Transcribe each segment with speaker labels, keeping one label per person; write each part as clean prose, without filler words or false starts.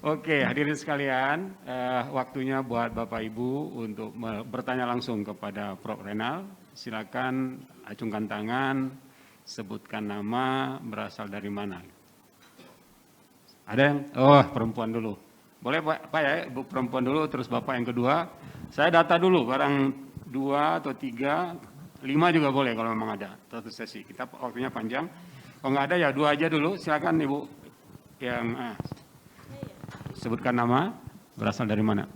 Speaker 1: Oke, hadirin sekalian, waktunya buat Bapak Ibu untuk bertanya langsung kepada Prof. Renal. Silakan acungkan tangan, sebutkan nama, berasal dari mana. Ada yang? Oh, perempuan dulu. Boleh Pak ya, Bu perempuan dulu, terus Bapak yang kedua. Saya data dulu, barang 2 atau 3, 5 juga boleh kalau memang ada. Satu sesi, kita waktunya panjang. Kalau nggak ada ya 2 aja dulu, silakan Ibu yang sebutkan nama, berasal dari mana.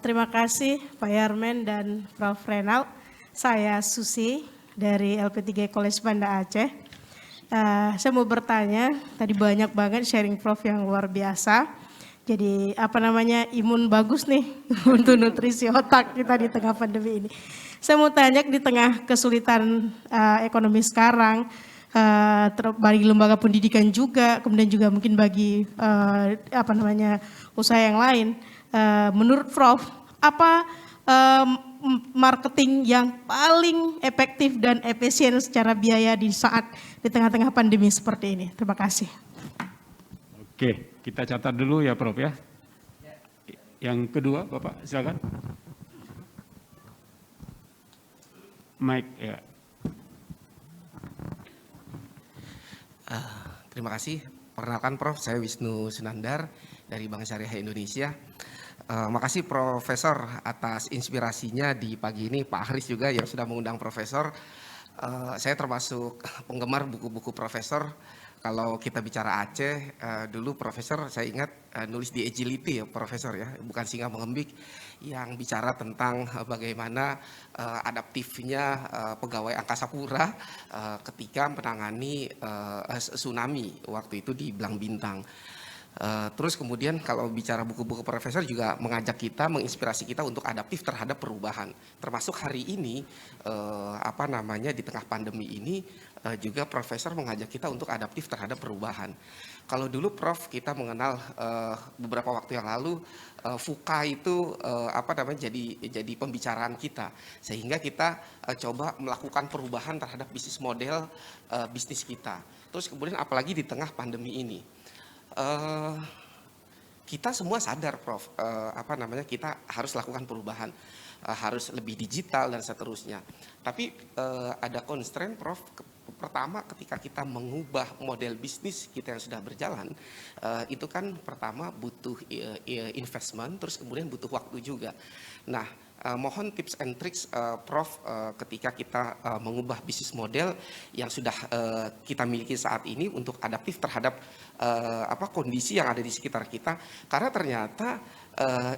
Speaker 2: Terima kasih Pak Yarmen dan Prof. Renal. Saya Susi dari LP3 College Banda Aceh. Saya mau bertanya, tadi banyak banget sharing Prof yang luar biasa. Jadi imun bagus nih untuk nutrisi otak kita di tengah pandemi ini. Saya mau tanya di tengah kesulitan ekonomi sekarang, bagi lembaga pendidikan juga, kemudian juga mungkin bagi usaha yang lain. Menurut Prof, apa marketing yang paling efektif dan efisien secara biaya di saat di tengah-tengah pandemi seperti ini? Terima kasih.
Speaker 1: Oke, kita catat dulu ya Prof ya. Yang kedua Bapak silakan. Mic ya.
Speaker 3: Terima kasih. Perkenalkan Prof, saya Wisnu Sunandar dari Bank Syariah Indonesia. Makasih Profesor atas inspirasinya di pagi ini, Pak Haris juga yang sudah mengundang Profesor. Saya termasuk penggemar buku-buku Profesor. Kalau kita bicara Aceh, dulu Profesor saya ingat nulis di Agility ya Profesor ya, bukan Singa Mengembik, yang bicara tentang bagaimana adaptifnya pegawai Angkasa Pura ketika menangani tsunami waktu itu di Belang Bintang. Terus kemudian kalau bicara buku-buku Profesor juga mengajak kita, menginspirasi kita untuk adaptif terhadap perubahan. Termasuk hari ini di tengah pandemi ini juga Profesor mengajak kita untuk adaptif terhadap perubahan. Kalau dulu Prof kita mengenal beberapa waktu yang lalu VUCA itu jadi pembicaraan kita, sehingga kita coba melakukan perubahan terhadap bisnis model bisnis kita. Terus kemudian apalagi di tengah pandemi ini. Kita semua sadar Prof, kita harus lakukan perubahan, harus lebih digital dan seterusnya. Tapi ada constraint Prof, pertama ketika kita mengubah model bisnis kita yang sudah berjalan, itu kan pertama butuh investment, terus kemudian butuh waktu juga. Nah, mohon tips and tricks Prof ketika kita mengubah bisnis model yang sudah kita miliki saat ini untuk adaptif terhadap kondisi yang ada di sekitar kita, karena ternyata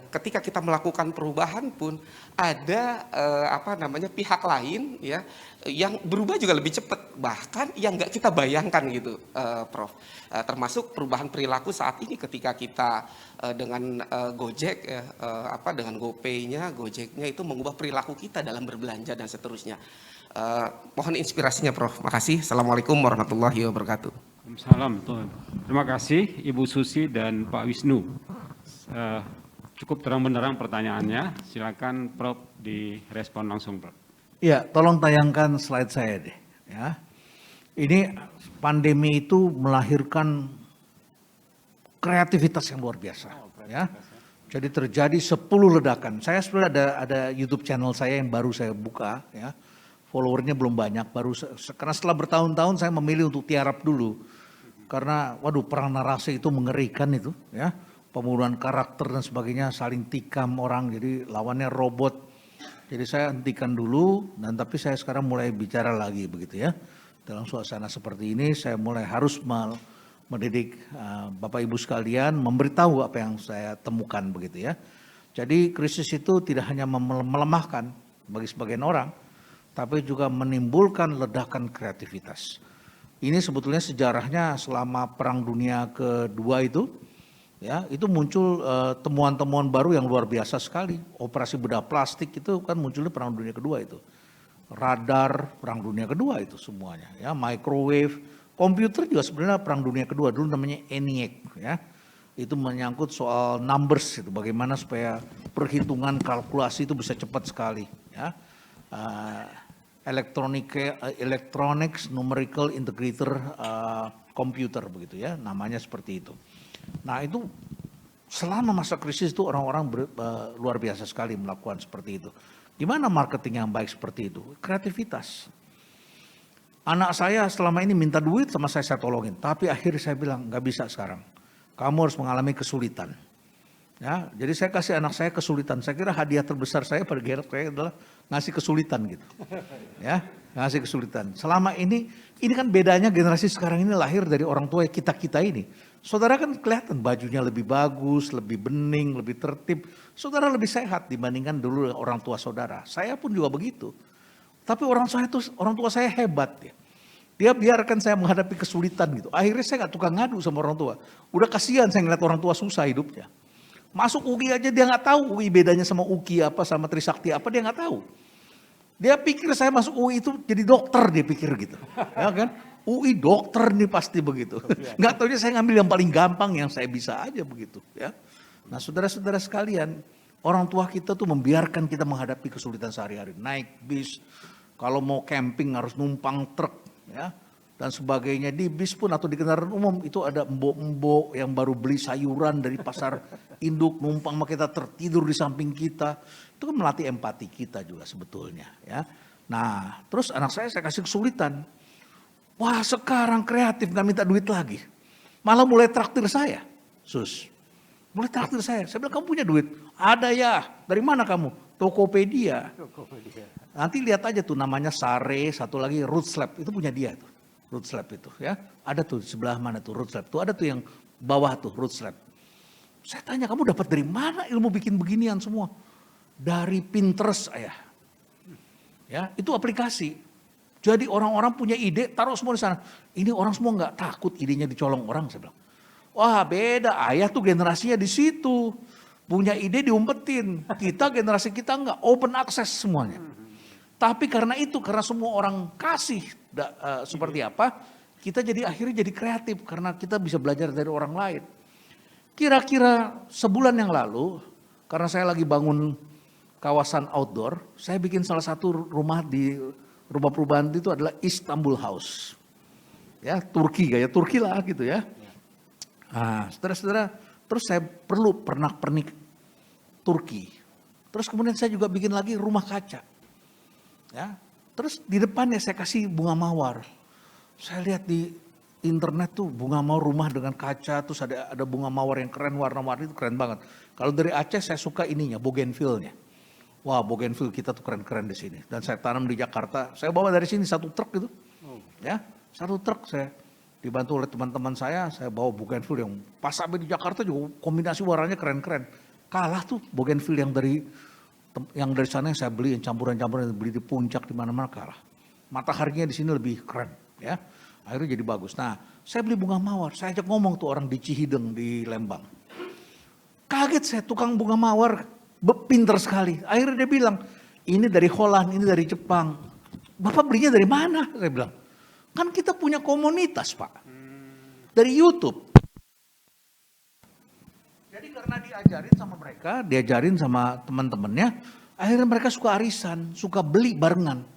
Speaker 3: ketika kita melakukan perubahan pun ada pihak lain ya yang berubah juga lebih cepat, bahkan yang nggak kita bayangkan gitu Prof. Termasuk perubahan perilaku saat ini ketika kita dengan Gojek dengan GoPay-nya, Gojek-nya itu mengubah perilaku kita dalam berbelanja dan seterusnya. Mohon inspirasinya Prof. Makasih. Assalamualaikum warahmatullahi wabarakatuh.
Speaker 1: Salam. Terima kasih Ibu Susi dan Pak Wisnu. Cukup terang benderang pertanyaannya. Silakan Prof direspon langsung Prof.
Speaker 4: Ya, tolong tayangkan slide saya deh. Ya, ini pandemi itu melahirkan kreativitas yang luar biasa. Ya, jadi terjadi 10 ledakan. Saya sebenarnya ada YouTube channel saya yang baru saya buka. Ya, followernya belum banyak. Karena setelah bertahun-tahun saya memilih untuk tiarap dulu. Karena waduh perang narasi itu mengerikan itu. Ya, pembunuhan karakter dan sebagainya, saling tikam orang. Jadi lawannya robot. Jadi saya hentikan dulu, tapi saya sekarang mulai bicara lagi begitu ya. Dalam suasana seperti ini saya mulai harus mendidik Bapak Ibu sekalian, memberitahu apa yang saya temukan begitu ya. Jadi krisis itu tidak hanya melemahkan bagi sebagian orang, tapi juga menimbulkan ledakan kreativitas. Ini sebetulnya sejarahnya selama Perang Dunia Kedua itu, ya itu muncul temuan-temuan baru yang luar biasa sekali. Operasi bedah plastik itu kan munculnya Perang Dunia Kedua itu. Radar Perang Dunia Kedua itu semuanya, ya microwave, komputer juga sebenarnya Perang Dunia Kedua, dulu namanya ENIAC ya. Itu menyangkut soal numbers itu, bagaimana supaya perhitungan kalkulasi itu bisa cepat sekali ya. Electronics Numerical Integrator Computer begitu ya, namanya seperti itu. Nah itu selama masa krisis itu orang-orang luar biasa sekali melakukan seperti itu. Gimana marketing yang baik seperti itu? Kreativitas. Anak saya selama ini minta duit sama saya tolongin. Tapi akhirnya saya bilang, nggak bisa sekarang. Kamu harus mengalami kesulitan. Ya, jadi saya kasih anak saya kesulitan. Saya kira hadiah terbesar saya pada Gerard saya adalah ngasih kesulitan gitu. Ya, ngasih kesulitan. Selama ini kan bedanya generasi sekarang ini lahir dari orang tua kita ini. Saudara kan kelihatan bajunya lebih bagus, lebih bening, lebih tertib. Saudara lebih sehat dibandingkan dulu orang tua saudara. Saya pun juga begitu. Tapi orang tua saya hebat ya. Dia biarkan saya menghadapi kesulitan gitu. Akhirnya saya gak tukang ngadu sama orang tua. Udah kasihan saya ngeliat orang tua susah hidupnya. Masuk UI aja dia gak tahu UI bedanya sama UKI apa, sama Trisakti apa, dia gak tahu. Dia pikir saya masuk UI itu jadi dokter, dia pikir gitu. Ya kan? UI dokter nih pasti begitu. Gak taunya saya ngambil yang paling gampang yang saya bisa aja begitu. Ya. Nah saudara-saudara sekalian, orang tua kita tuh membiarkan kita menghadapi kesulitan sehari-hari. Naik bis, kalau mau camping harus numpang truk, ya, dan sebagainya. Di bis pun atau di kendaraan umum itu ada embok-embok yang baru beli sayuran dari pasar induk, numpang sama kita, tertidur di samping kita. Itu kan melatih empati kita juga sebetulnya. Ya. Nah terus anak saya kasih kesulitan. Wah sekarang kreatif gak minta duit lagi. Malah mulai traktir saya. Sus, mulai traktir saya. Saya bilang kamu punya duit? Ada ya. Dari mana kamu? Tokopedia. Nanti lihat aja tuh namanya Sare, satu lagi Roots Lab, itu punya dia tuh. Roots Lab itu ya. Ada tuh di sebelah mana tuh Roots Lab. Tuh ada tuh yang bawah tuh Roots Lab. Saya tanya kamu dapat dari mana ilmu bikin beginian semua? Dari Pinterest ayah. Ya, itu aplikasi. Jadi orang-orang punya ide, taruh semua di sana. Ini orang semua nggak takut idenya dicolong orang, saya bilang. Wah beda, ayah tuh generasinya di situ. Punya ide diumpetin. Kita generasi kita enggak, open access semuanya. Tapi karena itu, karena semua orang kasih seperti apa, kita jadi akhirnya jadi kreatif karena kita bisa belajar dari orang lain. Kira-kira sebulan yang lalu, karena saya lagi bangun kawasan outdoor, saya bikin salah satu rumah di rumah perubahan itu adalah Istanbul House. Ya, Turki gaya Turki lah gitu ya. Nah, saudara-saudara, terus saya perlu pernak-pernik Turki. Terus kemudian saya juga bikin lagi rumah kaca. Ya, terus di depannya saya kasih bunga mawar. Saya lihat di internet tuh bunga mawar rumah dengan kaca, terus ada bunga mawar yang keren warna-warni itu keren banget. Kalau dari Aceh saya suka ininya, bougainville-nya. Wah, bougainville kita tuh keren-keren di sini. Dan saya tanam di Jakarta. Saya bawa dari sini satu truk gitu. Ya, satu truk saya dibantu oleh teman-teman saya bawa bougainville yang pas sampai di Jakarta juga kombinasi warnanya keren-keren. Kalah tuh bougainville yang dari sana yang saya beli, yang campuran-campuran yang beli di puncak di mana-mana kalah. Mataharinya di sini lebih keren, ya. Akhirnya jadi bagus. Nah, saya beli bunga mawar. Saya ajak ngomong tuh orang di Cihideng di Lembang. Kaget saya, tukang bunga mawar pinter sekali. Akhirnya dia bilang, ini dari Holland, ini dari Jepang. Bapak belinya dari mana? Saya bilang, kan kita punya komunitas Pak. Dari YouTube. Jadi karena diajarin sama mereka, diajarin sama teman-temannya, akhirnya mereka suka arisan, suka beli barengan.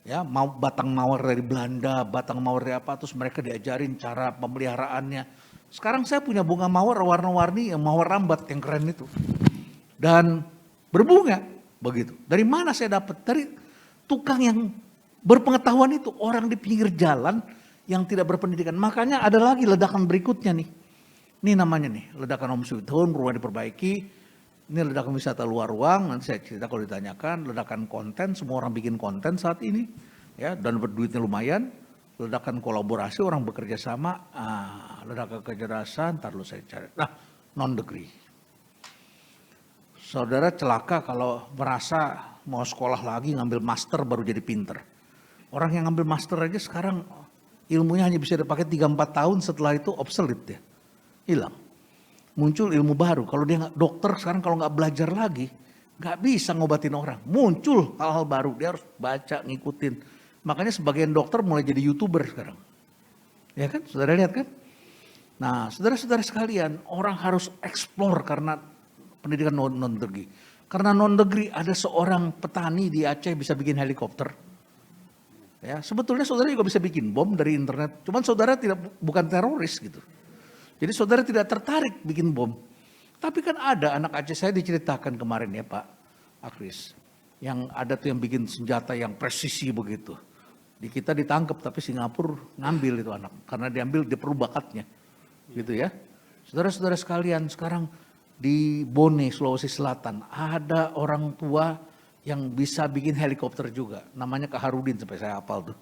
Speaker 4: Ya, mau batang mawar dari Belanda, batang mawar dari apa, terus mereka diajarin cara pemeliharaannya. Sekarang saya punya bunga mawar warna-warni, yang mawar rambat yang keren itu. Dan berbunga begitu. Dari mana saya dapat? Dari tukang yang berpengetahuan itu, orang di pinggir jalan yang tidak berpendidikan. Makanya ada lagi ledakan berikutnya nih. Ini namanya nih, ledakan Home Sweet Home, rumah diperbaiki. Ini ledakan wisata luar ruang, nanti saya cerita kalau ditanyakan. Ledakan konten, semua orang bikin konten saat ini. Ya, dan berduitnya lumayan. Ledakan kolaborasi, orang bekerja sama. Ledakan kecerdasan, ntar lu saya cari. Nah, non-degree. Saudara celaka kalau merasa mau sekolah lagi ngambil master baru jadi pinter. Orang yang ngambil master aja sekarang ilmunya hanya bisa dipakai 3-4 tahun, setelah itu obsolete ya. Hilang. Muncul ilmu baru. Kalau dia nggak dokter sekarang kalau nggak belajar lagi, nggak bisa ngobatin orang. Muncul hal-hal baru, dia harus baca, ngikutin. Makanya sebagian dokter mulai jadi YouTuber sekarang. Ya kan, saudara lihat kan? Nah, saudara-saudara sekalian, orang harus explore karena pendidikan non-degree. Karena non-degree ada seorang petani di Aceh bisa bikin helikopter. Ya, sebetulnya saudara juga bisa bikin bom dari internet. Cuman saudara bukan teroris gitu. Jadi saudara tidak tertarik bikin bom. Tapi kan ada anak Aceh, saya diceritakan kemarin ya Pak Akris, yang ada tuh yang bikin senjata yang presisi begitu. Di kita ditangkap tapi Singapura ngambil itu anak, karena diambil dia perlu bakatnya, gitu ya. Saudara-saudara sekalian, sekarang di Bone, Sulawesi Selatan, ada orang tua yang bisa bikin helikopter juga. Namanya Kak Harudin, sampai saya hafal tuh,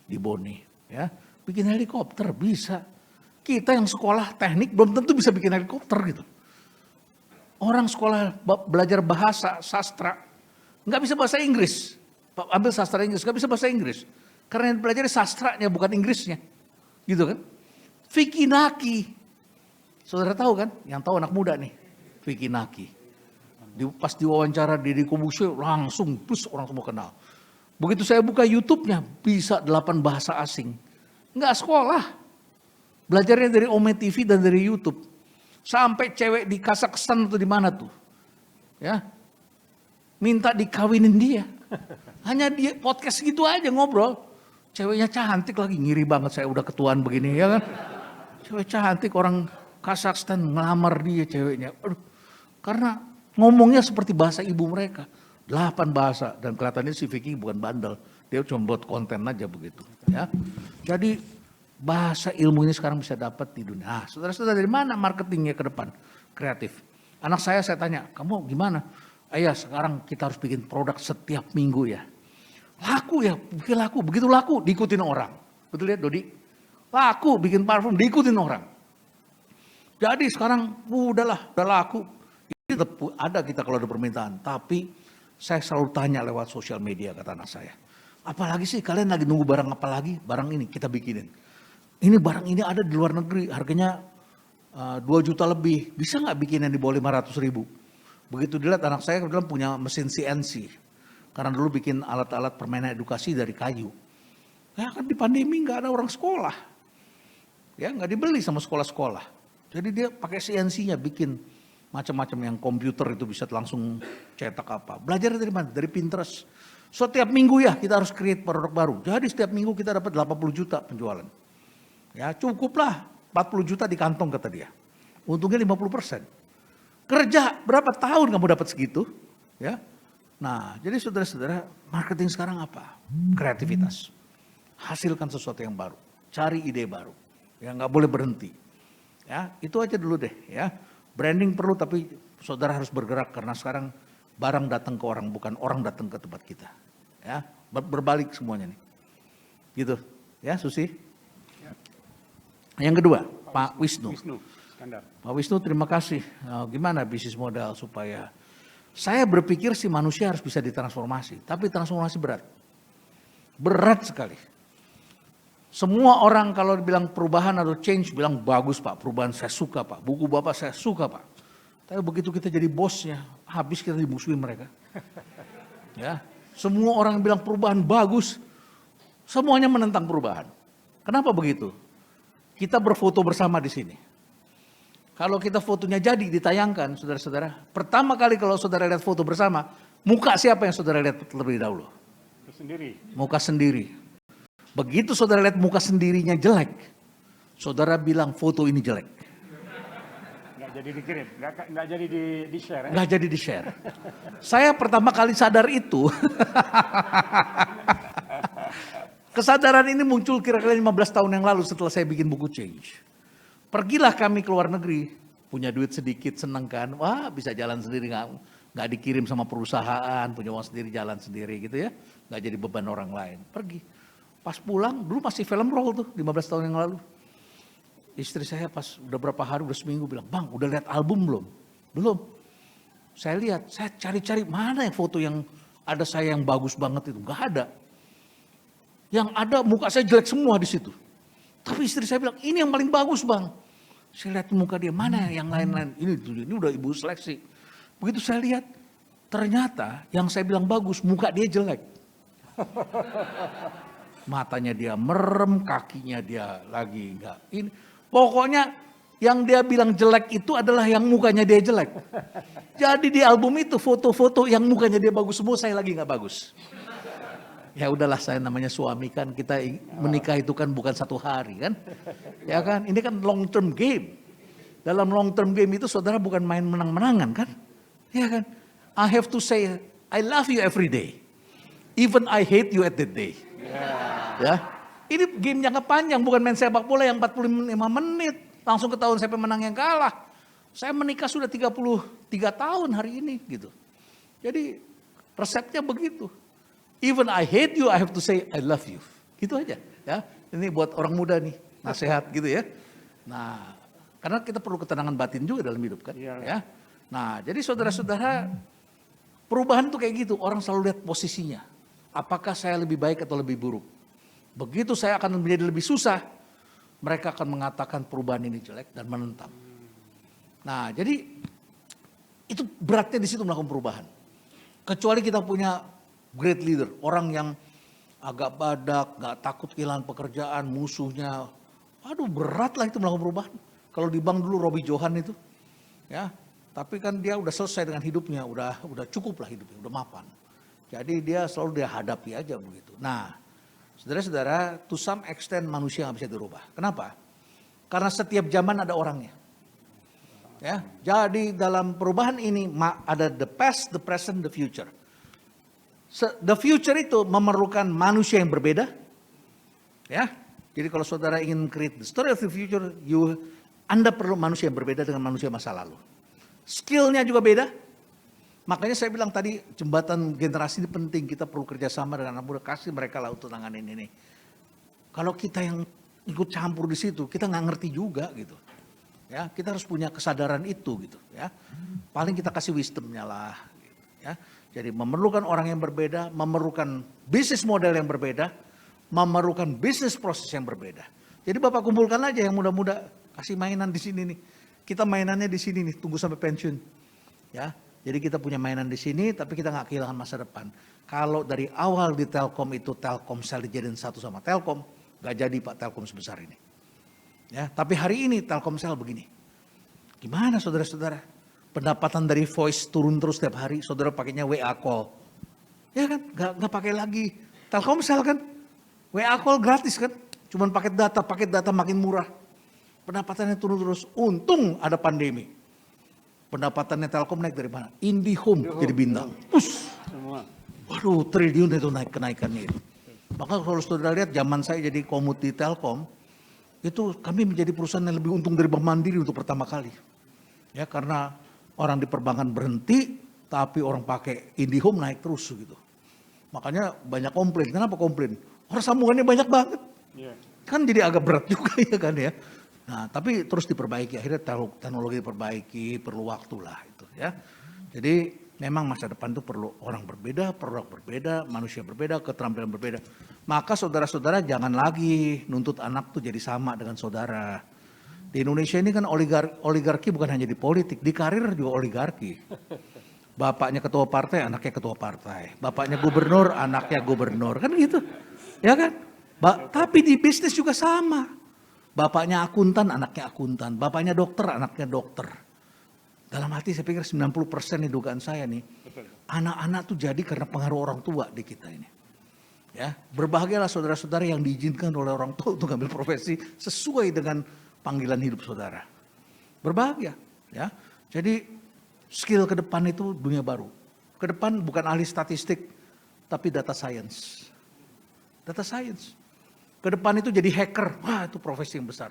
Speaker 4: di Bone. Ya, bikin helikopter bisa. Kita yang sekolah teknik belum tentu bisa bikin helikopter gitu. Orang sekolah belajar bahasa, sastra, nggak bisa bahasa Inggris. Ambil sastra Inggris, nggak bisa bahasa Inggris. Karena yang pelajari sastranya, bukan Inggrisnya. Gitu kan. Vicky Naki. Saudara tahu kan? Yang tahu anak muda nih. Vicky Naki. Pas diwawancara di Kobushe, langsung plus orang semua kenal. Begitu saya buka YouTube-nya, bisa 8 bahasa asing. Nggak sekolah. Belajarnya dari Ome TV dan dari YouTube. Sampai cewek di Kazakhstan atau di mana tuh. Ya. Minta dikawinin dia. Hanya dia podcast gitu aja ngobrol. Ceweknya cantik lagi, ngiri banget saya udah ketuaan begini ya kan. Cewek cantik orang Kazakhstan ngelamar dia ceweknya. Aduh, karena ngomongnya seperti bahasa ibu mereka. 8 bahasa dan kelihatannya si Vicky bukan bandel. Dia cuma buat konten aja begitu. Ya. Jadi bahasa ilmu ini sekarang bisa dapat di dunia. Nah, saudara-saudara, dari mana marketingnya ke depan? Kreatif. Anak saya tanya, kamu gimana? Ayah, sekarang kita harus bikin produk setiap minggu ya. Laku ya, bikin laku. Begitu laku, diikutin orang. Betul ya Dodi? Laku, bikin parfum, diikutin orang. Jadi sekarang, udah laku. Ada kita kalau ada permintaan. Tapi saya selalu tanya lewat sosial media, kata anak saya. Apalagi sih kalian lagi nunggu barang apa lagi? Barang ini kita bikinin. Ini barang ini ada di luar negeri, harganya 2 juta lebih. Bisa nggak bikin yang di bawah 500 ribu? Begitu dilihat anak saya kebetulan punya mesin CNC. Karena dulu bikin alat-alat permainan edukasi dari kayu. Ya kan di pandemi nggak ada orang sekolah. Ya nggak dibeli sama sekolah-sekolah. Jadi dia pakai CNC-nya bikin macam-macam yang komputer itu bisa langsung cetak apa. Belajar dari mana? Dari Pinterest. Setiap minggu ya kita harus create produk baru. Jadi setiap minggu kita dapat 80 juta penjualan. Ya cukuplah 40 juta di kantong kata dia. Untungnya 50%. Kerja berapa tahun kamu dapat segitu? Ya. Nah jadi saudara-saudara, marketing sekarang apa? Kreativitas. Hasilkan sesuatu yang baru. Cari ide baru. Ya nggak boleh berhenti. Ya itu aja dulu deh ya. Branding perlu tapi saudara harus bergerak karena sekarang barang datang ke orang bukan orang datang ke tempat kita. Ya berbalik semuanya nih. Gitu ya Susi. Yang kedua, Pak Wisnu. Pak Wisnu terima kasih. Nah, gimana bisnis modal supaya saya berpikir sih manusia harus bisa ditransformasi. Tapi transformasi berat. Berat sekali. Semua orang kalau dibilang perubahan atau change bilang bagus Pak. Perubahan saya suka Pak. Buku Bapak saya suka Pak. Tapi begitu kita jadi bosnya, habis kita dimusuhin mereka. Ya, semua orang bilang perubahan bagus. Semuanya menentang perubahan. Kenapa begitu? Kita berfoto bersama di sini. Kalau kita fotonya jadi ditayangkan, saudara-saudara. Pertama kali kalau saudara lihat foto bersama, muka siapa yang saudara lihat terlebih dahulu?
Speaker 1: Sendiri.
Speaker 4: Muka sendiri. Begitu saudara lihat muka sendirinya jelek, saudara bilang foto ini jelek.
Speaker 1: Nggak jadi dikirim, nggak jadi di-share. Ya?
Speaker 4: Nggak jadi di-share. Saya pertama kali sadar itu. Kesadaran ini muncul kira-kira 15 tahun yang lalu setelah saya bikin buku Change. Pergilah kami ke luar negeri, punya duit sedikit, seneng kan. Wah bisa jalan sendiri, nggak dikirim sama perusahaan, punya uang sendiri, jalan sendiri gitu ya. Nggak jadi beban orang lain. Pergi. Pas pulang, dulu masih film roll tuh, 15 tahun yang lalu. Istri saya pas udah berapa hari, udah seminggu bilang, Bang udah lihat album belum? Belum. Saya lihat, saya cari-cari mana yang foto yang ada saya yang bagus banget itu. Nggak ada. Yang ada muka saya jelek semua di situ. Tapi istri saya bilang, ini yang paling bagus Bang. Saya lihat muka dia, mana yang lain-lain. Ini udah ibu seleksi. Begitu saya lihat, ternyata yang saya bilang bagus, muka dia jelek. Matanya dia merem, kakinya dia lagi enggak. Ini, pokoknya yang dia bilang jelek itu adalah yang mukanya dia jelek. Jadi di album itu foto-foto yang mukanya dia bagus semua, saya lagi nggak bagus. Ya udahlah, saya namanya suami kan, kita menikah itu kan bukan 1 hari kan. Ya kan, ini kan long term game. Dalam long term game itu saudara bukan main menang-menangan kan? Iya kan? I have to say, I love you every day. Even I hate you at that day. Ya, ini game jangka panjang, bukan main sepak bola yang 45 menit. Langsung ketahuan siapa menang yang kalah. Saya menikah sudah 33 tahun hari ini gitu. Jadi resepnya begitu. Even I hate you, I have to say I love you. Gitu aja ya. Ini buat orang muda nih, nasihat gitu ya. Nah, karena kita perlu ketenangan batin juga dalam hidup kan. Ya. Nah, jadi saudara-saudara, perubahan tuh kayak gitu. Orang selalu lihat posisinya. Apakah saya lebih baik atau lebih buruk? Begitu saya akan menjadi lebih susah, mereka akan mengatakan perubahan ini jelek dan menentang. Nah, jadi itu beratnya di situ melakukan perubahan. Kecuali kita punya great leader, orang yang agak badak, gak takut kehilangan pekerjaan, musuhnya. Aduh, berat lah itu melakukan perubahan. Kalau di bank dulu Robbie Johan itu, ya, tapi kan dia udah selesai dengan hidupnya, udah cukup lah hidupnya, udah mapan. Jadi dia selalu dia hadapi aja begitu. Nah, saudara-saudara, to some extent manusia nggak bisa dirubah. Kenapa? Karena setiap zaman ada orangnya. Ya, jadi dalam perubahan ini ada the past, the present, the future. The future itu memerlukan manusia yang berbeda. Ya, jadi kalau saudara ingin create the story of the future, Anda perlu manusia yang berbeda dengan manusia masa lalu. Skillnya juga beda. Makanya saya bilang tadi jembatan generasi ini penting. Kita perlu kerjasama dengan anak muda, kasih mereka lah untuk tanganin ini. Kalau kita yang ikut campur di situ, kita nggak ngerti juga gitu. Ya, kita harus punya kesadaran itu gitu. Ya, paling kita kasih wisdomnya lah. Gitu, ya, jadi memerlukan orang yang berbeda, memerlukan bisnis model yang berbeda, memerlukan bisnis proses yang berbeda. Jadi Bapak kumpulkan aja yang muda-muda, kasih mainan di sini nih. Kita mainannya di sini nih, tunggu sampai pensiun. Ya. Jadi kita punya mainan di sini, tapi kita nggak kehilangan masa depan. Kalau dari awal di Telkom itu Telkomsel dijadiin satu sama Telkom, nggak jadi Pak Telkom sebesar ini. Ya, tapi hari ini Telkomsel begini. Gimana saudara-saudara? Pendapatan dari voice turun terus setiap hari, saudara pakainya WA call. Ya kan, nggak pakai lagi Telkomsel kan, WA call gratis kan, cuman paket data makin murah. Pendapatannya turun terus, untung ada pandemi. Pendapatannya Telkom naik dari mana? IndiHome jadi bintang. Waduh, triliun itu naik kenaikannya itu. Maka kalau saudara lihat zaman saya jadi komut di Telkom, itu kami menjadi perusahaan yang lebih untung dari Bank Mandiri untuk pertama kali. Ya, karena orang di perbankan berhenti, tapi orang pakai IndiHome naik terus gitu. Makanya banyak komplain. Kenapa komplain? Orang sambungannya banyak banget. Kan jadi agak berat juga ya kan ya. Nah, tapi terus diperbaiki, akhirnya teknologi diperbaiki, perlu waktu lah itu ya. Jadi memang masa depan itu perlu orang berbeda, produk berbeda, manusia berbeda, keterampilan berbeda. Maka saudara-saudara jangan lagi nuntut anak tuh jadi sama dengan saudara. Di Indonesia ini kan oligarki bukan hanya di politik, di karir juga oligarki. Bapaknya ketua partai, anaknya ketua partai. Bapaknya gubernur, anaknya gubernur, kan gitu. Ya kan? Tapi di bisnis juga sama. Bapaknya akuntan, anaknya akuntan. Bapaknya dokter, anaknya dokter. Dalam hati saya pikir 90% nih dugaan saya nih. Anak-anak tuh jadi karena pengaruh orang tua di kita ini. Ya, berbahagialah saudara-saudara yang diizinkan oleh orang tua untuk ambil profesi sesuai dengan panggilan hidup saudara. Berbahagia. Ya, jadi skill ke depan itu dunia baru. Ke depan bukan ahli statistik, tapi data science. Data science. Ke depan itu jadi hacker, wah itu profesi yang besar.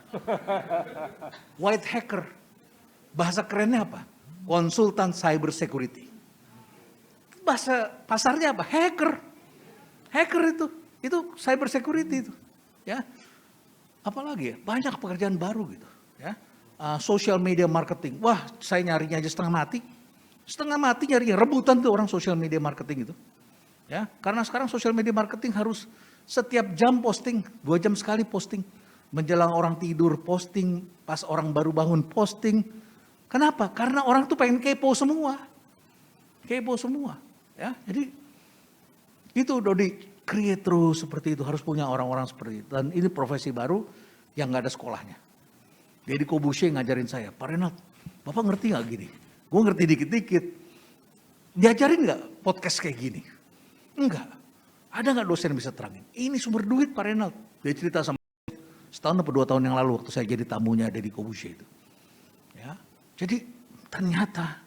Speaker 4: White hacker, bahasa kerennya apa? Konsultan cyber security. Bahasa pasarnya apa? Hacker. Hacker itu cyber security itu. Ya, apalagi ya? Banyak pekerjaan baru gitu. Ya, social media marketing. Wah, saya nyarinya aja setengah mati nyarinya. Rebutan tuh orang social media marketing itu. Ya, karena sekarang social media marketing harus setiap jam posting, 2 jam sekali posting. Menjelang orang tidur posting, pas orang baru bangun posting. Kenapa? Karena orang tuh pengen kepo semua. Kepo semua. Ya, jadi itu Dodi, create terus seperti itu. Harus punya orang-orang seperti itu. Dan ini profesi baru yang gak ada sekolahnya. Jadi Kobusier ngajarin saya, Pak Renat, Bapak ngerti gak gini? Gue ngerti dikit-dikit. Diajarin gak podcast kayak gini? Enggak. Ada nggak dosen yang bisa terangin? Ini sumber duit Pak Renald. Dia cerita sama setahun atau 2 tahun yang lalu waktu saya jadi tamunya Deddy Kobusier itu. Ya, Jadi ternyata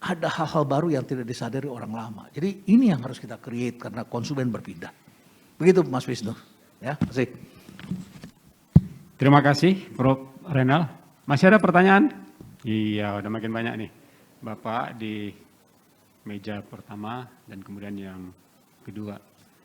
Speaker 4: ada hal-hal baru yang tidak disadari orang lama. Jadi ini yang harus kita create karena konsumen berpindah. Begitu Mas Wisnu. Ya, terima kasih.
Speaker 1: Terima kasih Prof. Renal. Masih ada pertanyaan? Iya, udah makin banyak nih. Bapak di meja pertama dan kemudian yang kedua.